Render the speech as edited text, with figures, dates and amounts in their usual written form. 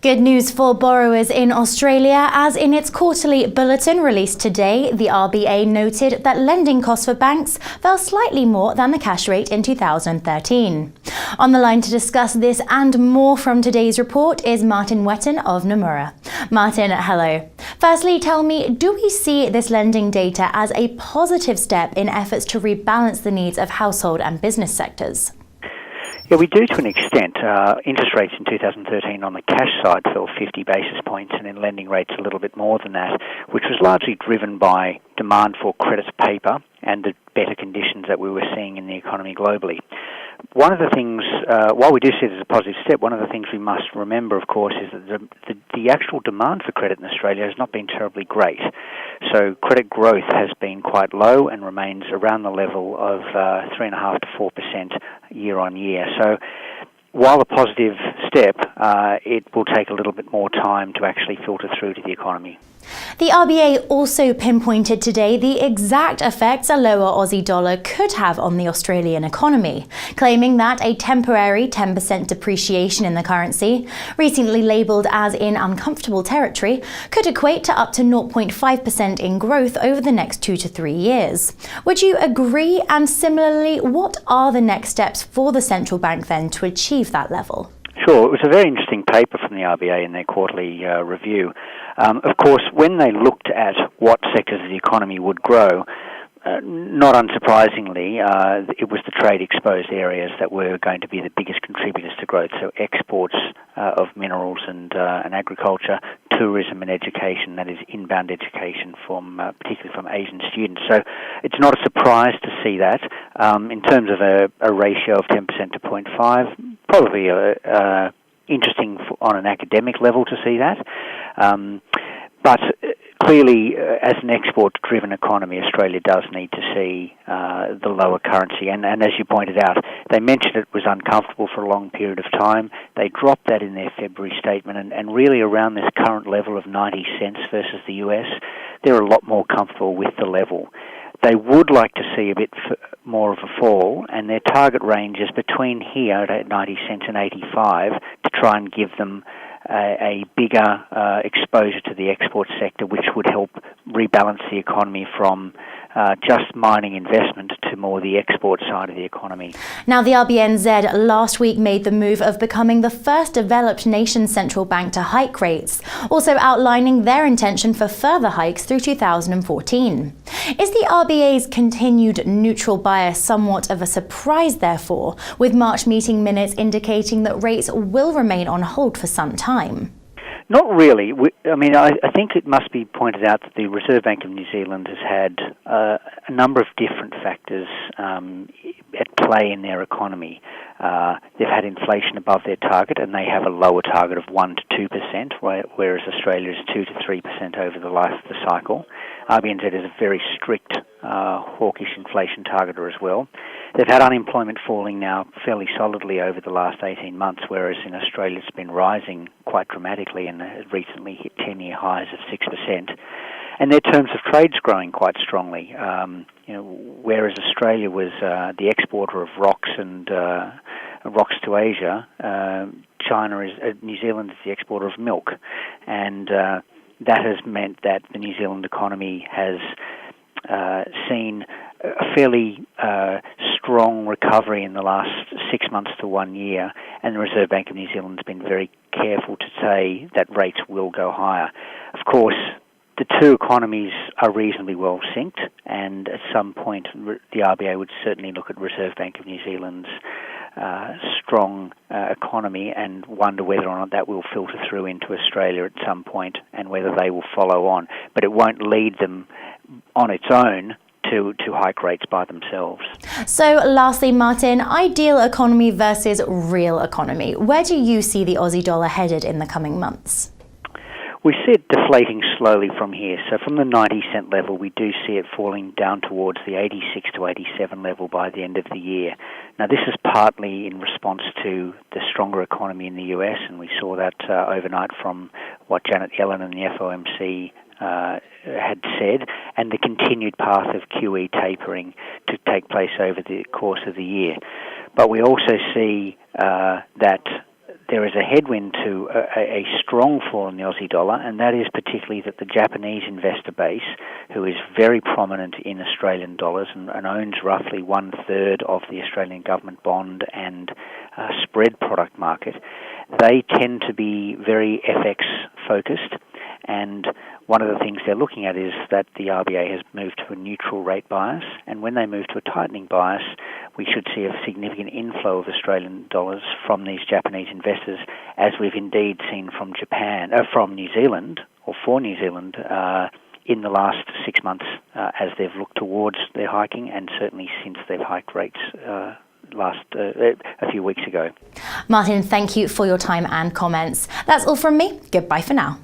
Good news for borrowers in Australia, as in its quarterly bulletin released today, the RBA noted that lending costs for banks fell slightly more than the cash rate in 2013. On the line to discuss this and more from today's report is Martin Whetton of Nomura. Martin, hello. Firstly, tell me, do we see this lending data as a positive step in efforts to rebalance the needs of household and business sectors? Yeah, we do to an extent. Interest rates in 2013 on the cash side fell 50 basis points, and in lending rates a little bit more than that, which was largely driven by demand for credit paper and the better conditions that we were seeing in the economy globally. One of the things, while we do see it as a positive step, one of the things we must remember, of course, is that the actual demand for credit in Australia has not been terribly great. So credit growth has been quite low and remains around the level of 3.5% to 4% year on year. So while a positive step, it will take a little bit more time to actually filter through to the economy. The RBA also pinpointed today the exact effects a lower Aussie dollar could have on the Australian economy, claiming that a temporary 10% depreciation in the currency, recently labelled as in uncomfortable territory, could equate to up to 0.5% in growth over the next 2 to 3 years. Would you agree? And similarly, what are the next steps for the central bank then to achieve that level? Sure. It was a very interesting paper from the RBA in their quarterly review. Of course, when they looked at what sectors of the economy would grow, not unsurprisingly, it was the trade-exposed areas that were going to be the biggest contributors to growth. So exports of minerals and agriculture, tourism and education, that is inbound education particularly from Asian students. So it's not a surprise to see that. In terms of a ratio of 10% to 0.5, probably interesting on an academic level to see that. But clearly, as an export-driven economy, Australia does need to see the lower currency. And as you pointed out, they mentioned it was uncomfortable for a long period of time. They dropped that in their February statement, and really around this current level of 90 cents versus the US, they're a lot more comfortable with the level. They would like to see a bit more of a fall, and their target range is between here at 90 cents and 85 to try and give them a bigger exposure to the export sector, which would help rebalance the economy from just mining investment to more the export side of the economy. Now, the RBNZ last week made the move of becoming the first developed nation central bank to hike rates, also outlining their intention for further hikes through 2014. Is the RBA's continued neutral bias somewhat of a surprise, therefore, with March meeting minutes indicating that rates will remain on hold for some time? Not really. I think it must be pointed out that the Reserve Bank of New Zealand has had a number of different factors at play in their economy. They've had inflation above their target, and they have a lower target of 1 to 2%, whereas Australia is 2 to 3% over the life of the cycle. RBNZ is a very strict hawkish inflation targeter as well. They've had unemployment falling now fairly solidly over the last 18 months, whereas in Australia it's been rising quite dramatically and has recently hit 10-year highs of 6%. And their terms of trade's growing quite strongly. Whereas Australia was the exporter of rocks and rocks to Asia, New Zealand is the exporter of milk, and that has meant that the New Zealand economy has seen a fairly strong recovery in the last 6 months to 1 year, and the Reserve Bank of New Zealand has been very careful to say that rates will go higher. Of course, the two economies are reasonably well synced, and at some point the RBA would certainly look at Reserve Bank of New Zealand's strong economy and wonder whether or not that will filter through into Australia at some point and whether they will follow on. But it won't lead them on its own to hike rates by themselves. So lastly, Martin, ideal economy versus real economy. Where do you see the Aussie dollar headed in the coming months? We see it deflating slowly from here. So from the 90 cent level, we do see it falling down towards the 86 to 87 level by the end of the year. Now, this is partly in response to the stronger economy in the US, and we saw that overnight from what Janet Yellen and the FOMC had said, and the continued path of QE tapering to take place over the course of the year. But we also see that there is a headwind to a strong fall in the Aussie dollar, and that is particularly that the Japanese investor base, who is very prominent in Australian dollars and owns roughly 1/3 of the Australian government bond and spread product market, they tend to be very FX focused. And one of the things they're looking at is that the RBA has moved to a neutral rate bias, and when they move to a tightening bias, we should see a significant inflow of Australian dollars from these Japanese investors, as we've indeed seen from from New Zealand, or for New Zealand, in the last 6 months, as they've looked towards their hiking, and certainly since they've hiked rates a few weeks ago. Martin, thank you for your time and comments. That's all from me. Goodbye for now.